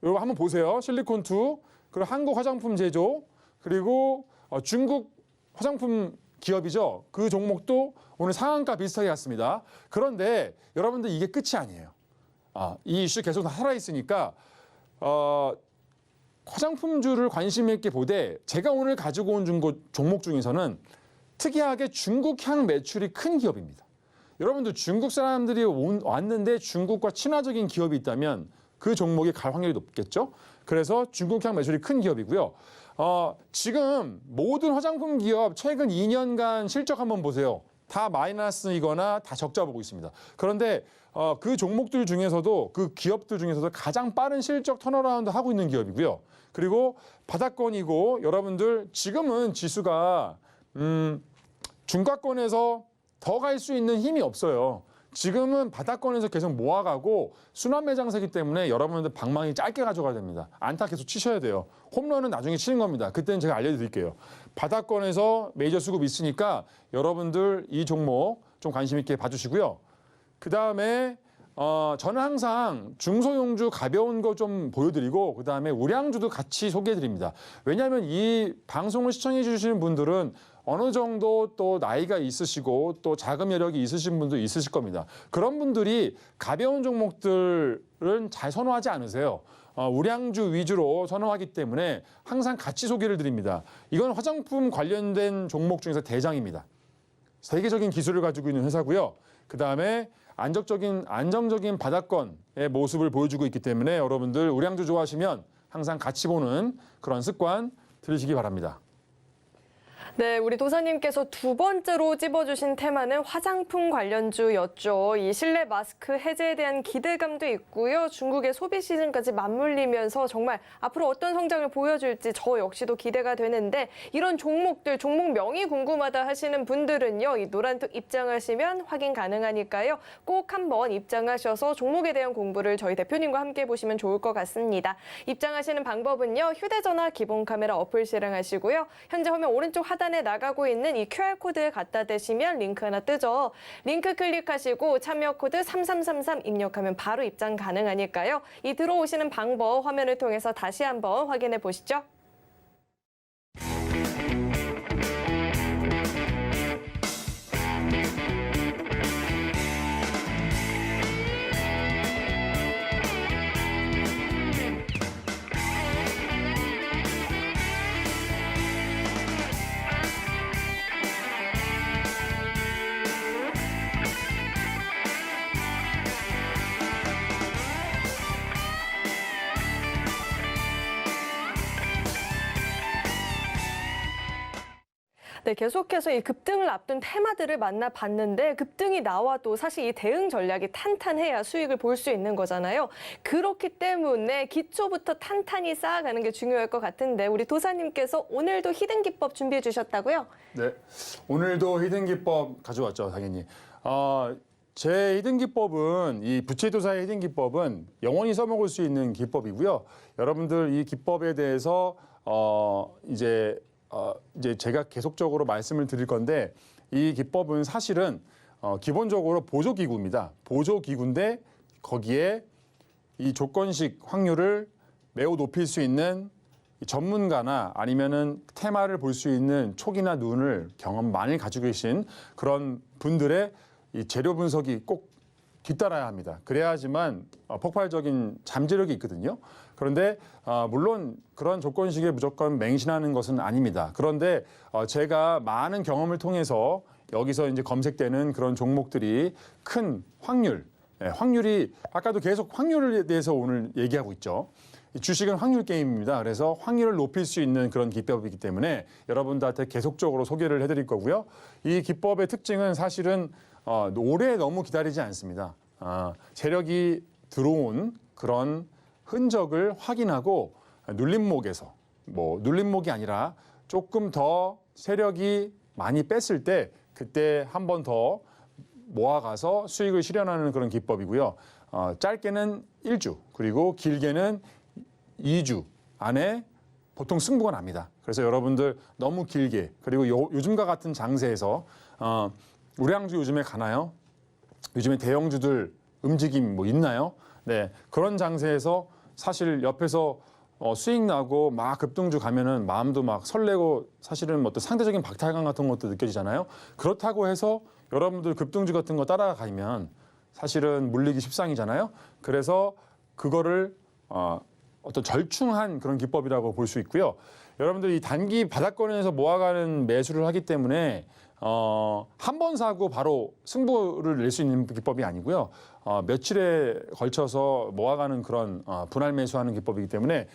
이거 한번 보세요. 실리콘2 그리고 한국 화장품 제조 그리고 중국 화장품 기업이죠. 그 종목도 오늘 상한가 비슷하게 갔습니다. 그런데 여러분들 이게 끝이 아니에요. 이 이슈 계속 살아있으니까 화장품주를 관심 있게 보되 제가 오늘 가지고 온 종목 중에서는 특이하게 중국향 매출이 큰 기업입니다. 여러분들 중국 사람들이 왔는데 중국과 친화적인 기업이 있다면 그 종목이 갈 확률이 높겠죠. 그래서 중국향 매출이 큰 기업이고요. 지금 모든 화장품 기업 최근 2년간 실적 한번 보세요. 다 마이너스이거나 다 적자 보고 있습니다. 그런데 그 종목들 중에서도 그 기업들 중에서도 가장 빠른 실적 턴어라운드 하고 있는 기업이고요. 그리고 바닥권이고 여러분들 지금은 지수가 중가권에서 더 갈 수 있는 힘이 없어요. 지금은 바닥권에서 계속 모아가고 순환 매장세기 때문에 여러분들 방망이 짧게 가져가야 됩니다. 안타 계속 치셔야 돼요. 홈런은 나중에 치는 겁니다. 그때는 제가 알려드릴게요. 바닥권에서 메이저 수급 있으니까 여러분들 이 종목 좀 관심 있게 봐주시고요. 그 다음에 저는 항상 중소형주 가벼운 거 좀 보여드리고 그 다음에 우량주도 같이 소개해드립니다. 왜냐하면 이 방송을 시청해 주시는 분들은 어느 정도 또 나이가 있으시고 또 자금 여력이 있으신 분도 있으실 겁니다. 그런 분들이 가벼운 종목들은 잘 선호하지 않으세요. 우량주 위주로 선호하기 때문에 항상 같이 소개를 드립니다. 이건 화장품 관련된 종목 중에서 대장입니다. 세계적인 기술을 가지고 있는 회사고요. 그 다음에 안정적인 바닥권의 모습을 보여주고 있기 때문에 여러분들 우량주 좋아하시면 항상 같이 보는 그런 습관 들이시기 바랍니다. 네, 우리 도사님께서 두 번째로 찝어주신 테마는 화장품 관련주였죠. 이 실내 마스크 해제에 대한 기대감도 있고요. 중국의 소비 시즌까지 맞물리면서 정말 앞으로 어떤 성장을 보여줄지 저 역시도 기대가 되는데 이런 종목들, 종목명이 궁금하다 하시는 분들은요. 이 노란톡 입장하시면 확인 가능하니까요. 꼭 한번 입장하셔서 종목에 대한 공부를 저희 대표님과 함께 보시면 좋을 것 같습니다. 입장하시는 방법은요. 휴대전화 기본 카메라 어플 실행하시고요. 현재 화면 오른쪽 하단에 나가고 있는 이 QR코드에 갖다 대시면 링크 하나 뜨죠. 링크 클릭하시고 참여 코드 3333 입력하면 바로 입장 가능하니까요. 이 들어오시는 방법 화면을 통해서 다시 한번 확인해 보시죠. 네, 계속해서 이 급등을 앞둔 테마들을 만나봤는데 급등이 나와도 사실 이 대응 전략이 탄탄해야 수익을 볼 수 있는 거잖아요. 그렇기 때문에 기초부터 탄탄히 쌓아가는 게 중요할 것 같은데 우리 도사님께서 오늘도 히든 기법 준비해 주셨다고요? 네, 오늘도 히든 기법 가져왔죠, 당연히. 제 히든 기법은 이 부채도사의 히든 기법은 영원히 써먹을 수 있는 기법이고요. 여러분들 이 기법에 대해서 이제 제가 계속적으로 말씀을 드릴 건데 이 기법은 사실은 기본적으로 보조기구입니다. 보조기구인데 거기에 이 조건식 확률을 매우 높일 수 있는 전문가나 아니면은 테마를 볼 수 있는 촉이나 눈을 경험 많이 가지고 계신 그런 분들의 이 재료 분석이 꼭 뒤따라야 합니다. 그래야지만 폭발적인 잠재력이 있거든요. 그런데 물론 그런 조건식에 무조건 맹신하는 것은 아닙니다. 그런데 제가 많은 경험을 통해서 여기서 이제 검색되는 그런 종목들이 큰 확률, 확률이 아까도 계속 확률에 대해서 오늘 얘기하고 있죠. 주식은 확률 게임입니다. 그래서 확률을 높일 수 있는 그런 기법이기 때문에 여러분들한테 계속적으로 소개를 해드릴 거고요. 이 기법의 특징은 사실은 오래 너무 기다리지 않습니다. 세력이 들어온 그런 흔적을 확인하고 눌림목에서 눌림목이 아니라 조금 더 세력이 많이 뺐을 때 그때 한 번 더 모아가서 수익을 실현하는 그런 기법이고요. 짧게는 1주 그리고 길게는 2주 안에 보통 승부가 납니다. 그래서 여러분들 너무 길게 그리고 요즘과 같은 장세에서 우량주 요즘에 가나요? 요즘에 대형주들 움직임 있나요? 네, 그런 장세에서 사실 옆에서 수익 나고 막 급등주 가면은 마음도 막 설레고 사실은 어떤 상대적인 박탈감 같은 것도 느껴지잖아요. 그렇다고 해서 여러분들 급등주 같은 거 따라가면 사실은 물리기 십상이잖아요. 그래서 그거를 어떤 절충한 그런 기법이라고 볼 수 있고요. 여러분들 이 단기 바닥권에서 모아가는 매수를 하기 때문에 한 번 사고 바로 승부를 낼 수 있는 기법이 아니고요. 며칠에 걸쳐서 모아가는 그런 분할 매수하는 기법이기 때문에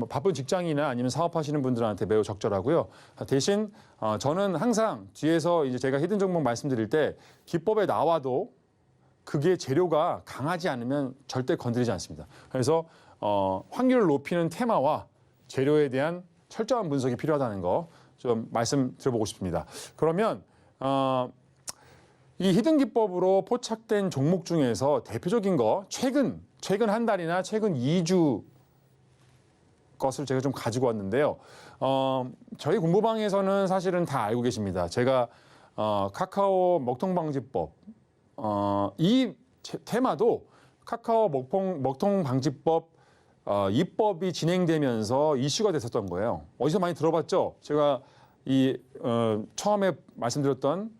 바쁜 직장이나 아니면 사업하시는 분들한테 매우 적절하고요. 대신 저는 항상 뒤에서 이제 제가 히든 종목 말씀드릴 때 기법에 나와도 그게 재료가 강하지 않으면 절대 건드리지 않습니다. 그래서 확률을 높이는 테마와 재료에 대한 철저한 분석이 필요하다는 거 좀 말씀드려보고 싶습니다. 그러면 이 히든 기법으로 포착된 종목 중에서 대표적인 거 최근 한 달이나 최근 2주 것을 제가 좀 가지고 왔는데요. 저희 공부방에서는 사실은 다 알고 계십니다. 제가 카카오 먹통방지법 이 테마도 카카오 먹통방지법 입법이 진행되면서 이슈가 됐었던 거예요. 어디서 많이 들어봤죠? 제가 처음에 말씀드렸던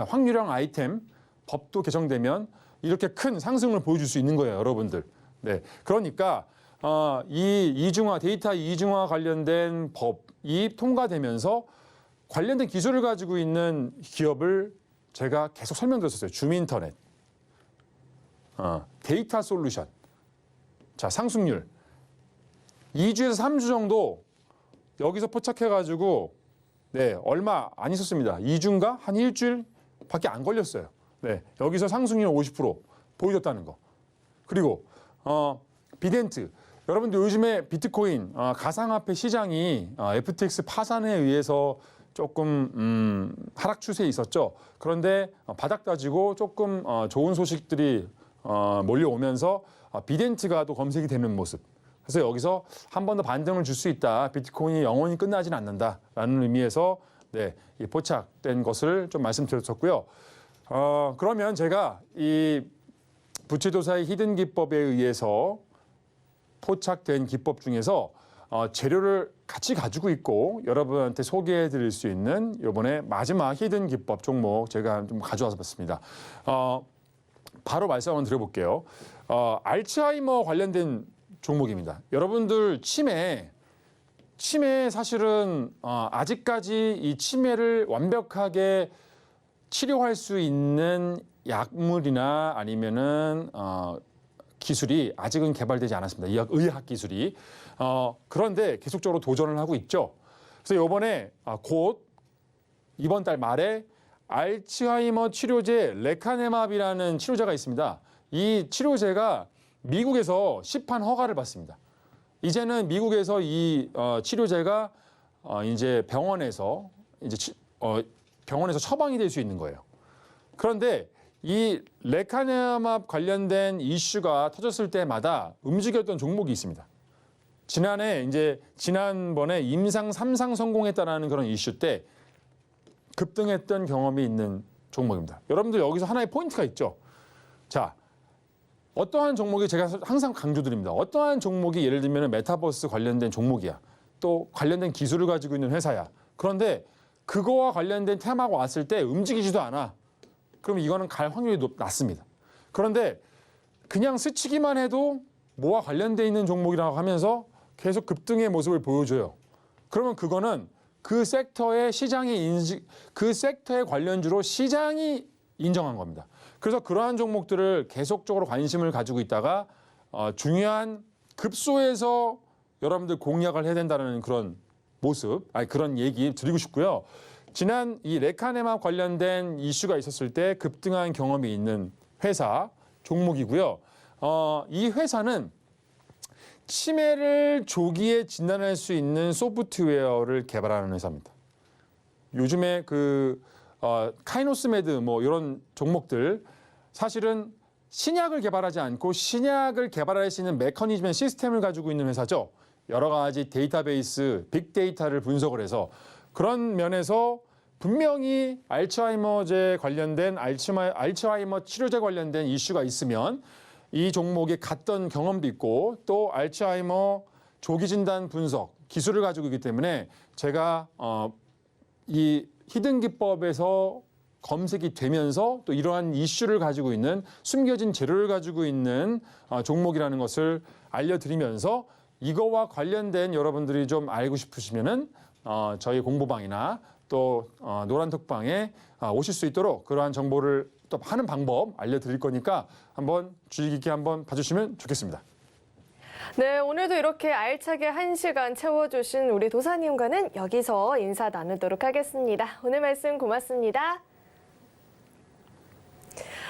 확률형 아이템 법도 개정되면 이렇게 큰 상승을 보여줄 수 있는 거예요, 여러분들. 네, 그러니까 이 이중화 데이터 이중화 관련된 법이 통과되면서 관련된 기술을 가지고 있는 기업을 제가 계속 설명드렸었어요. 줌인터넷, 데이터 솔루션. 자, 상승률 2주에서 3주 정도 여기서 포착해가지고 네, 얼마 안 있었습니다. 2주인가 한 일주일밖에 안 걸렸어요. 네, 여기서 상승률 50% 보여줬다는 거. 그리고 비덴트. 여러분들 요즘에 비트코인 가상화폐 시장이 FTX 파산에 의해서 조금 하락 추세에 있었죠. 그런데 바닥 다지고 조금 좋은 소식들이 몰려오면서 비덴트가 또 검색이 되는 모습. 그래서 여기서 한 번 더 반등을 줄 수 있다. 비트코인이 영원히 끝나진 않는다라는 의미에서 네, 이 포착된 것을 좀 말씀드렸었고요. 그러면 제가 이 부채도사의 히든 기법에 의해서 포착된 기법 중에서 재료를 같이 가지고 있고 여러분한테 소개해 드릴 수 있는 이번에 마지막 히든 기법 종목 제가 좀 가져와서 봤습니다. 바로 말씀 한번 드려볼게요. 알츠하이머 관련된 종목입니다. 여러분들 치매 사실은 아직까지 이 치매를 완벽하게 치료할 수 있는 약물이나 아니면은 기술이 아직은 개발되지 않았습니다. 의학 기술이. 그런데 계속적으로 도전을 하고 있죠. 그래서 이번에 곧 이번 달 말에 알츠하이머 치료제 레카네맙이라는 치료제가 있습니다. 이 치료제가 미국에서 시판 허가를 받습니다. 이제는 미국에서 이 치료제가 이제 병원에서 처방이 될 수 있는 거예요. 그런데 이 레카네맙 관련된 이슈가 터졌을 때마다 움직였던 종목이 있습니다. 지난번에 임상 3상 성공했다라는 그런 이슈 때 급등했던 경험이 있는 종목입니다. 여러분들 여기서 하나의 포인트가 있죠. 자, 어떠한 종목이 제가 항상 강조드립니다. 어떠한 종목이 예를 들면 메타버스 관련된 종목이야. 또 관련된 기술을 가지고 있는 회사야. 그런데 그거와 관련된 테마가 왔을 때 움직이지도 않아. 그럼 이거는 갈 확률이 낮습니다. 그런데 그냥 스치기만 해도 뭐와 관련돼 있는 종목이라고 하면서 계속 급등의 모습을 보여줘요. 그러면 그거는 그 섹터의 그 섹터의 관련주로 시장이 인정한 겁니다. 그래서 그러한 종목들을 계속적으로 관심을 가지고 있다가 중요한 급소에서 여러분들 공략을 해야 된다는 그런 모습, 그런 얘기 드리고 싶고요. 지난 이 레카네맙 관련된 이슈가 있었을 때 급등한 경험이 있는 회사 종목이고요. 이 회사는 치매를 조기에 진단할 수 있는 소프트웨어를 개발하는 회사입니다. 요즘에 카이노스메드 이런 종목들 사실은 신약을 개발하지 않고 신약을 개발할 수 있는 메커니즘의 시스템을 가지고 있는 회사죠. 여러 가지 데이터베이스, 빅데이터를 분석을 해서 그런 면에서 분명히 알츠하이머제 관련된 알츠하이머 치료제 관련된 이슈가 있으면 이 종목에 갔던 경험도 있고 또 알츠하이머 조기 진단 분석 기술을 가지고 있기 때문에 제가 이 히든 기법에서 검색이 되면서 또 이러한 이슈를 가지고 있는 숨겨진 재료를 가지고 있는 종목이라는 것을 알려드리면서 이거와 관련된 여러분들이 좀 알고 싶으시면은 저희 공부방이나 또 노란톡방에 오실 수 있도록 그러한 정보를 또 하는 방법 알려드릴 거니까 한번 주의 깊게 한번 봐주시면 좋겠습니다. 네, 오늘도 이렇게 알차게 1시간 채워주신 우리 도사님과는 여기서 인사 나누도록 하겠습니다. 오늘 말씀 고맙습니다.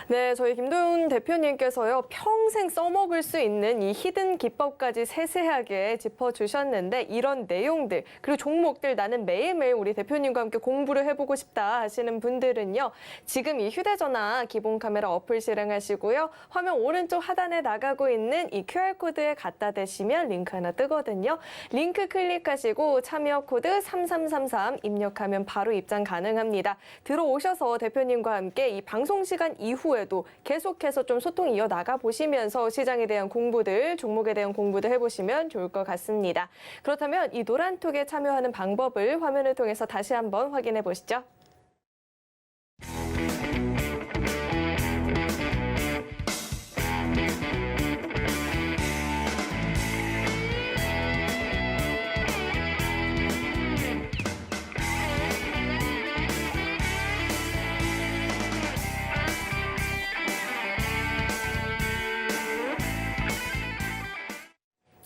네, 저희 김도윤 대표님께서요, 평생 써먹을 수 있는 이 히든 기법까지 세세하게 짚어주셨는데 이런 내용들, 그리고 종목들 나는 매일매일 우리 대표님과 함께 공부를 해보고 싶다 하시는 분들은요, 지금 이 휴대전화 기본 카메라 어플 실행하시고요, 화면 오른쪽 하단에 나가고 있는 이 QR코드에 갖다 대시면 링크 하나 뜨거든요. 링크 클릭하시고 참여 코드 3333 입력하면 바로 입장 가능합니다. 들어오셔서 대표님과 함께 이 방송 시간 이후에 도 계속해서 좀 소통 이어나가 보시면서 시장에 대한 공부들, 종목에 대한 공부들 해보시면 좋을 것 같습니다. 그렇다면 이 노란톡에 참여하는 방법을 화면을 통해서 다시 한번 확인해 보시죠.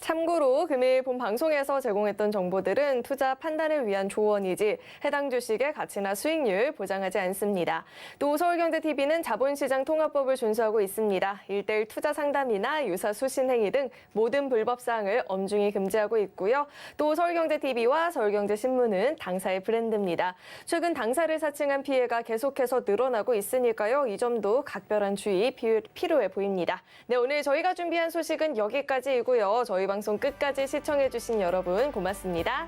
참고로 금일 23일 본 방송에서 제공했던 정보들은 투자 판단을 위한 조언이지 해당 주식의 가치나 수익률 보장하지 않습니다. 또 서울경제TV는 자본시장 통합법을 준수하고 있습니다. 1:1 투자 상담이나 유사 수신 행위 등 모든 불법 사항을 엄중히 금지하고 있고요. 또 서울경제TV와 서울경제신문은 당사의 브랜드입니다. 최근 당사를 사칭한 피해가 계속해서 늘어나고 있으니까요. 이 점도 각별한 주의 필요해 보입니다. 네, 오늘 저희가 준비한 소식은 여기까지이고요. 저희 방송 끝까지 시청해주신 여러분 고맙습니다.